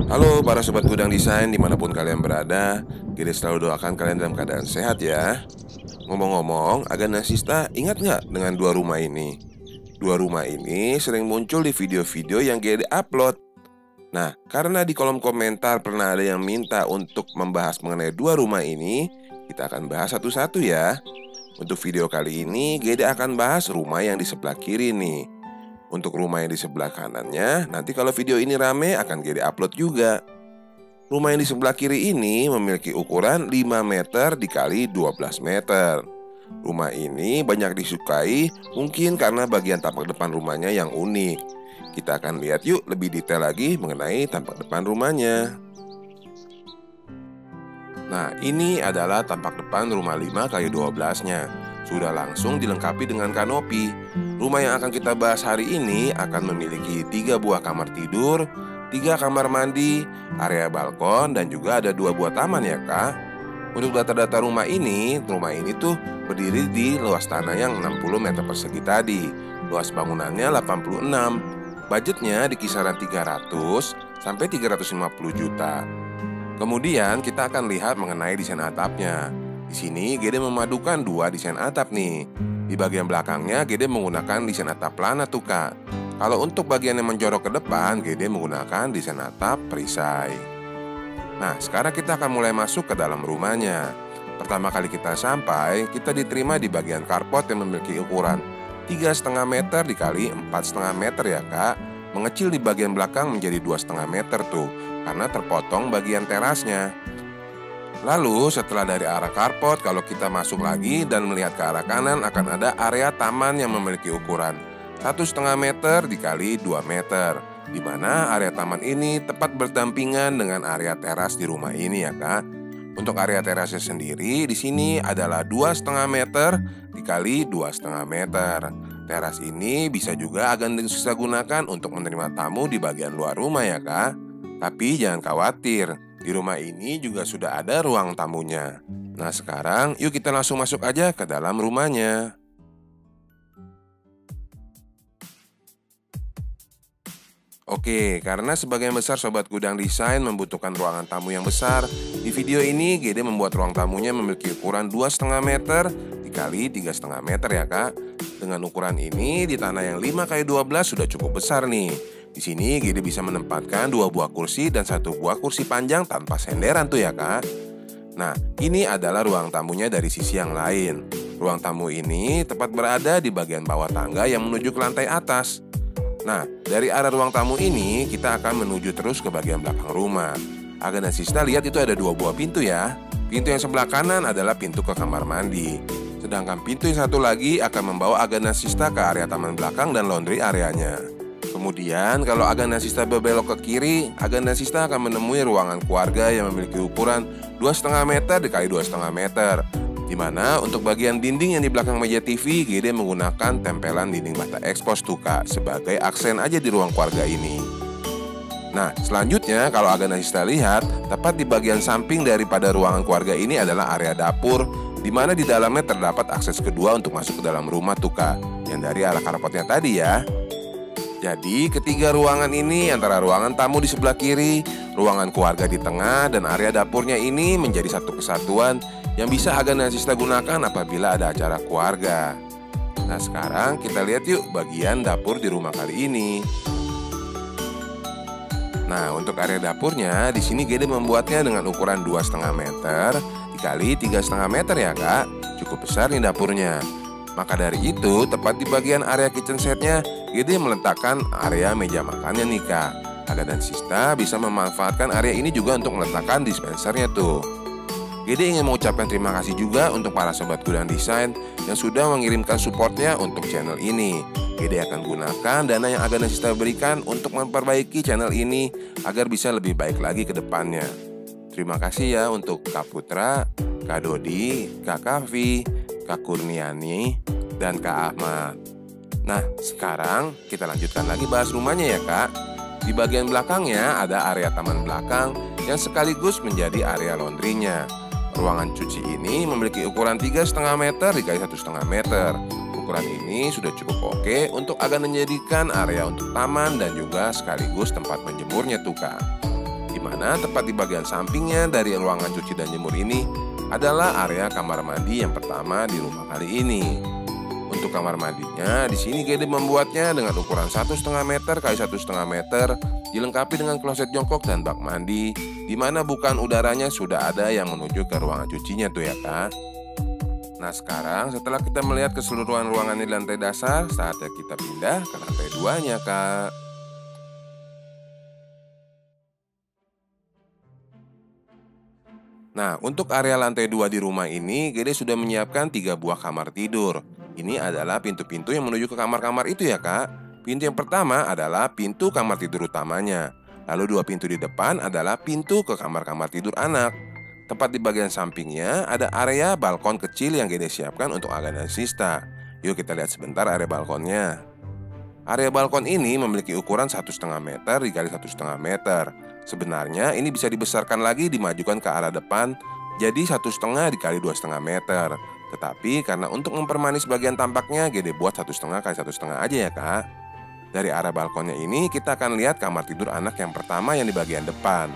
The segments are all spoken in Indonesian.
Halo para sobat gudang desain dimanapun kalian berada, Gede selalu doakan kalian dalam keadaan sehat ya. Ngomong-ngomong, Agana Sista ingat nggak dengan dua rumah ini? Dua rumah ini sering muncul di video-video yang Gede upload. Nah, karena di kolom komentar pernah ada yang minta untuk membahas mengenai dua rumah ini, kita akan bahas satu-satu ya. Untuk video kali ini, Gede akan bahas rumah yang di sebelah kiri nih. Untuk rumah yang di sebelah kanannya, nanti kalau video ini rame akan Gede upload juga. Rumah yang di sebelah kiri ini memiliki ukuran 5 meter dikali 12 meter. Rumah ini banyak disukai mungkin karena bagian tampak depan rumahnya yang unik. Kita akan lihat yuk lebih detail lagi mengenai tampak depan rumahnya. Nah, ini adalah tampak depan rumah 5 kali 12-nya. Sudah langsung dilengkapi dengan kanopi. Rumah yang akan kita bahas hari ini akan memiliki 3 buah kamar tidur, 3 kamar mandi, area balkon, dan juga ada 2 buah taman ya kak. Untuk data-data rumah ini tuh berdiri di luas tanah yang 60 meter persegi tadi. Luas bangunannya 86. Budgetnya di kisaran 300 sampai 350 juta. Kemudian kita akan lihat mengenai desain atapnya. Di sini Gede memadukan 2 desain atap nih. Di bagian belakangnya Gede menggunakan desain atap plana tuh kak. Kalau untuk bagian yang menjorok ke depan, Gede menggunakan desain atap perisai. Nah, sekarang kita akan mulai masuk ke dalam rumahnya. Pertama kali kita sampai, kita diterima di bagian carport yang memiliki ukuran 3,5 meter dikali 4,5 meter ya kak. Mengecil di bagian belakang menjadi 2,5 meter tuh, karena terpotong bagian terasnya. Lalu setelah dari arah carport, kalau kita masuk lagi dan melihat ke arah kanan akan ada area taman yang memiliki ukuran 1,5 meter dikali 2 meter, di mana area taman ini tepat berdampingan dengan area teras di rumah ini ya kak. Untuk area terasnya sendiri di sini adalah 2,5 meter dikali 2,5 meter. Teras ini bisa juga Agana Sista gunakan untuk menerima tamu di bagian luar rumah ya kak. Tapi jangan khawatir, di rumah ini juga sudah ada ruang tamunya. Nah sekarang yuk kita langsung masuk aja ke dalam rumahnya. Oke, karena sebagian besar sobat gudang desain membutuhkan ruangan tamu yang besar, di video ini Gede membuat ruang tamunya memiliki ukuran 2,5 meter dikali 3,5 meter ya kak. Dengan ukuran ini di tanah yang 5 kali 12 sudah cukup besar nih. Di sini Gede bisa menempatkan 2 buah kursi dan 1 buah kursi panjang tanpa senderan tuh ya kak. Nah, ini adalah ruang tamunya dari sisi yang lain. Ruang tamu ini tepat berada di bagian bawah tangga yang menuju ke lantai atas. Nah, dari arah ruang tamu ini kita akan menuju terus ke bagian belakang rumah. Agana Sista lihat itu ada 2 buah pintu ya. Pintu yang sebelah kanan adalah pintu ke kamar mandi. Sedangkan pintu yang satu lagi akan membawa Agana Sista ke area taman belakang dan laundry areanya. Kemudian kalau Agana Sista berbelok ke kiri, Agana Sista akan menemui ruangan keluarga yang memiliki ukuran 2,5 meter dikali 2,5 meter. Di mana untuk bagian dinding yang di belakang meja TV, Gede menggunakan tempelan dinding bata ekspos tuh kak, sebagai aksen aja di ruang keluarga ini. Nah, selanjutnya kalau Agana Sista lihat, tepat di bagian samping daripada ruangan keluarga ini adalah area dapur, di mana di dalamnya terdapat akses kedua untuk masuk ke dalam rumah tuh kak, yang dari arah carportnya tadi ya. Jadi ketiga ruangan ini antara ruangan tamu di sebelah kiri, ruangan keluarga di tengah, dan area dapurnya ini menjadi satu kesatuan yang bisa Agana Sista gunakan apabila ada acara keluarga. Nah sekarang kita lihat yuk bagian dapur di rumah kali ini. Nah untuk area dapurnya di sini Gede membuatnya dengan ukuran 2,5 meter dikali 3,5 meter ya kak. Cukup besar nih dapurnya. Maka dari itu tepat di bagian area kitchen setnya Gede meletakkan area meja makannya nih kak. Agana Sista bisa memanfaatkan area ini juga untuk meletakkan dispensernya tuh. Gede ingin mengucapkan terima kasih juga untuk para sobat gudang desain yang sudah mengirimkan supportnya untuk channel ini. Gede akan gunakan dana yang Agana Sista berikan untuk memperbaiki channel ini agar bisa lebih baik lagi ke depannya. Terima kasih ya untuk Kak Putra, Kak Dodi, Kak Kavi, Kak Kurniani, dan Kak Ahmad. Nah sekarang kita lanjutkan lagi bahas rumahnya ya kak. Di bagian belakangnya ada area taman belakang yang sekaligus menjadi area laundrynya. Ruangan cuci ini memiliki ukuran 3,5 meter dikali 1,5 meter. Ukuran ini sudah cukup oke untuk Agana menjadikan area untuk taman dan juga sekaligus tempat menjemurnya tuh kak. di mana tepat di bagian sampingnya dari ruangan cuci dan jemur ini adalah area kamar mandi yang pertama di rumah kali ini. Untuk kamar mandinya, di sini Gede membuatnya dengan ukuran 1,5 meter x 1,5 meter, dilengkapi dengan kloset jongkok dan bak mandi, di mana bukaan udaranya sudah ada yang menuju ke ruangan cucinya tuh ya kak. Nah sekarang setelah kita melihat keseluruhan ruangan di lantai dasar, saatnya kita pindah ke lantai 2-nya kak. Nah, untuk area lantai 2 di rumah ini, Gede sudah menyiapkan 3 buah kamar tidur. Ini adalah pintu-pintu yang menuju ke kamar-kamar itu ya kak. Pintu yang pertama adalah pintu kamar tidur utamanya. Lalu 2 pintu di depan adalah pintu ke kamar-kamar tidur anak. Tepat di bagian sampingnya ada area balkon kecil yang Gede siapkan untuk Aga dan Sista. Yuk kita lihat sebentar area balkonnya. Area balkon ini memiliki ukuran 1,5 meter dikali 1,5 meter. Sebenarnya ini bisa dibesarkan lagi, dimajukan ke arah depan jadi 1,5 dikali 2,5 meter. Tetapi karena untuk mempermanis bagian tampaknya, Gede buat 1,5 kali 1,5 aja ya kak. Dari arah balkonnya ini kita akan lihat kamar tidur anak yang pertama yang di bagian depan.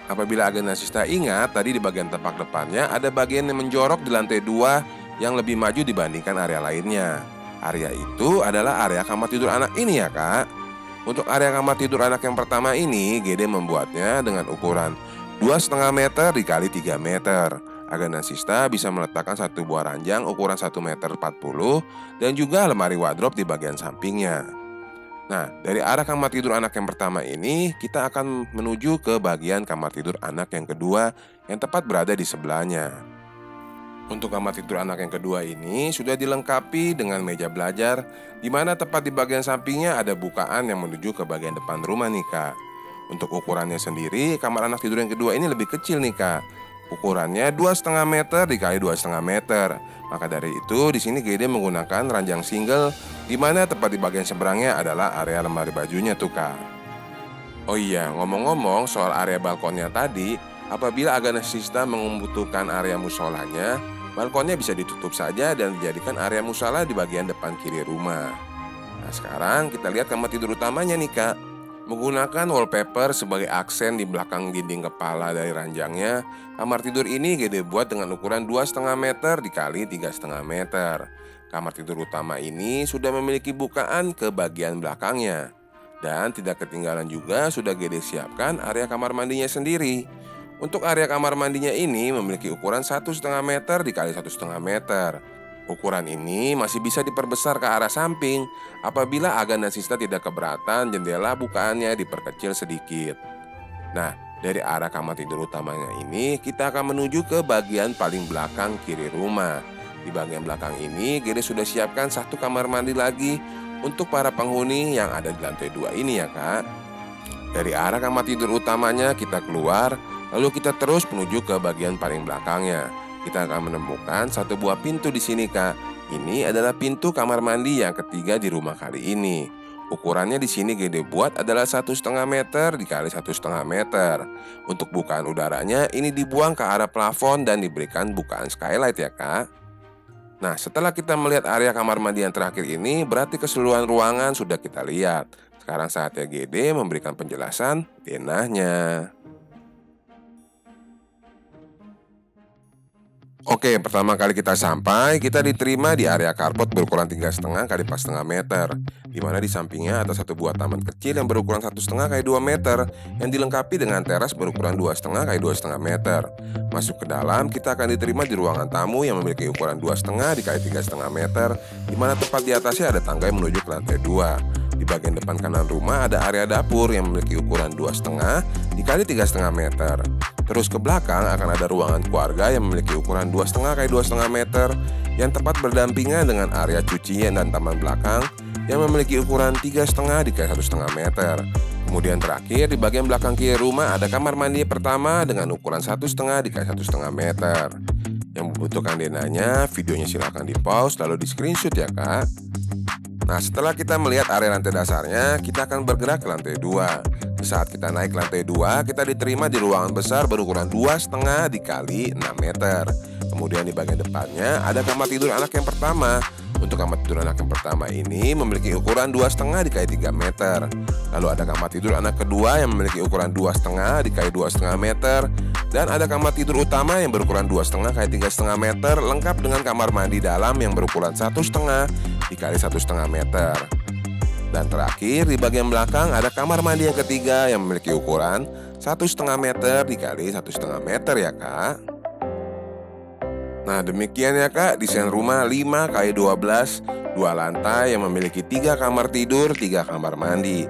Apabila Aga dan Sista ingat, tadi di bagian tampak depannya ada bagian yang menjorok di lantai 2 yang lebih maju dibandingkan area lainnya. Area itu adalah area kamar tidur anak ini ya kak. Untuk area kamar tidur anak yang pertama ini, Gede membuatnya dengan ukuran 2,5 meter dikali 3 meter. Aga dan Sista bisa meletakkan satu buah ranjang ukuran 1,40 meter dan juga lemari wardrobe di bagian sampingnya. Nah, dari arah kamar tidur anak yang pertama ini, kita akan menuju ke bagian kamar tidur anak yang kedua yang tepat berada di sebelahnya. Untuk kamar tidur anak yang kedua ini sudah dilengkapi dengan meja belajar, di mana tepat di bagian sampingnya ada bukaan yang menuju ke bagian depan rumah nih kak. Untuk ukurannya sendiri, kamar anak tidur yang kedua ini lebih kecil nih kak. Ukurannya 2,5 meter dikali 2,5 meter. Maka dari itu di sini Gede menggunakan ranjang single, di mana tepat di bagian seberangnya adalah area lemari bajunya tuh kak. Oh iya, ngomong-ngomong soal area balkonnya tadi, apabila Aga dan Sista membutuhkan area musolanya, balkonnya bisa ditutup saja dan dijadikan area musola di bagian depan kiri rumah. Nah sekarang kita lihat kamar tidur utamanya nih kak. Menggunakan wallpaper sebagai aksen di belakang dinding kepala dari ranjangnya, kamar tidur ini Gede buat dengan ukuran 2,5 meter dikali 3,5 meter. Kamar tidur utama ini sudah memiliki bukaan ke bagian belakangnya. Dan tidak ketinggalan juga sudah Gede siapkan area kamar mandinya sendiri. Untuk area kamar mandinya ini memiliki ukuran 1,5 meter dikali 1,5 meter. Ukuran ini masih bisa diperbesar ke arah samping apabila Aga dan Sista tidak keberatan jendela bukaannya diperkecil sedikit. Nah, dari arah kamar tidur utamanya ini kita akan menuju ke bagian paling belakang kiri rumah. Di bagian belakang ini Gede sudah siapkan satu kamar mandi lagi untuk para penghuni yang ada di lantai 2 ini ya kak. Dari arah kamar tidur utamanya kita keluar, lalu kita terus menuju ke bagian paling belakangnya. Kita akan menemukan satu buah pintu di sini kak. Ini adalah pintu kamar mandi yang ketiga di rumah kali ini. Ukurannya di sini Gede buat adalah 1,5 meter dikali 1,5 meter. Untuk bukaan udaranya ini dibuang ke arah plafon dan diberikan bukaan skylight ya kak. Nah setelah kita melihat area kamar mandi yang terakhir ini, berarti keseluruhan ruangan sudah kita lihat. Sekarang saatnya Gede memberikan penjelasan denahnya. Oke, pertama kali kita sampai, kita diterima di area carport berukuran 3,5 kali 4,5 meter, di mana di sampingnya ada satu buah taman kecil yang berukuran 1,5 kali 2 meter, yang dilengkapi dengan teras berukuran 2,5 kali 2,5 meter. Masuk ke dalam, kita akan diterima di ruangan tamu yang memiliki ukuran 2,5 dikali 3,5 meter, di mana tepat di atasnya ada tangga yang menuju ke lantai 2. Di bagian depan kanan rumah ada area dapur yang memiliki ukuran 2,5 dikali 3,5 meter. Terus ke belakang akan ada ruangan keluarga yang memiliki ukuran 2,5 kali 2,5 meter yang tepat berdampingan dengan area cucian dan taman belakang yang memiliki ukuran 3,5 dikali 1,5 meter. Kemudian terakhir di bagian belakang kiri rumah ada kamar mandi pertama dengan ukuran 1,5 dikali 1,5 meter. Yang membutuhkan denahnya, videonya silahkan di pause lalu di screenshot ya kak. Nah setelah kita melihat area lantai dasarnya, kita akan bergerak ke lantai 2. Saat kita naik ke lantai 2, kita diterima di ruangan besar berukuran 2,5 dikali 6 meter. Kemudian di bagian depannya ada kamar tidur anak yang pertama Untuk kamar tidur anak yang pertama ini memiliki ukuran 2,5 dikali 3 meter. Lalu ada kamar tidur anak kedua yang memiliki ukuran 2,5 dikali 2,5 meter. Dan ada kamar tidur utama yang berukuran 2,5 kali 3,5 meter, lengkap dengan kamar mandi dalam yang berukuran 1,5 dikali 1,5 meter. Dan terakhir di bagian belakang ada kamar mandi yang ketiga yang memiliki ukuran 1,5 meter dikali 1,5 meter ya kak. Nah demikian ya kak, desain rumah 5 kali 12 2 lantai yang memiliki 3 kamar tidur, 3 kamar mandi.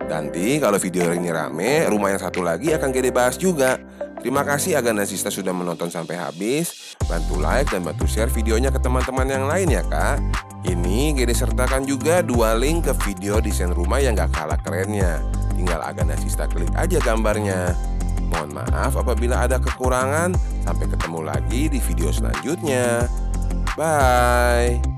Nanti kalau video ini rame, rumah yang satu lagi akan Gede bahas juga. Terima kasih Aganasista sudah menonton sampai habis. Bantu like dan bantu share videonya ke teman-teman yang lain ya kak. Ini Gede sertakan juga 2 link ke video desain rumah yang gak kalah kerennya. Tinggal Aganasista klik aja gambarnya. Mohon maaf apabila ada kekurangan. Sampai ketemu lagi di video selanjutnya. Bye.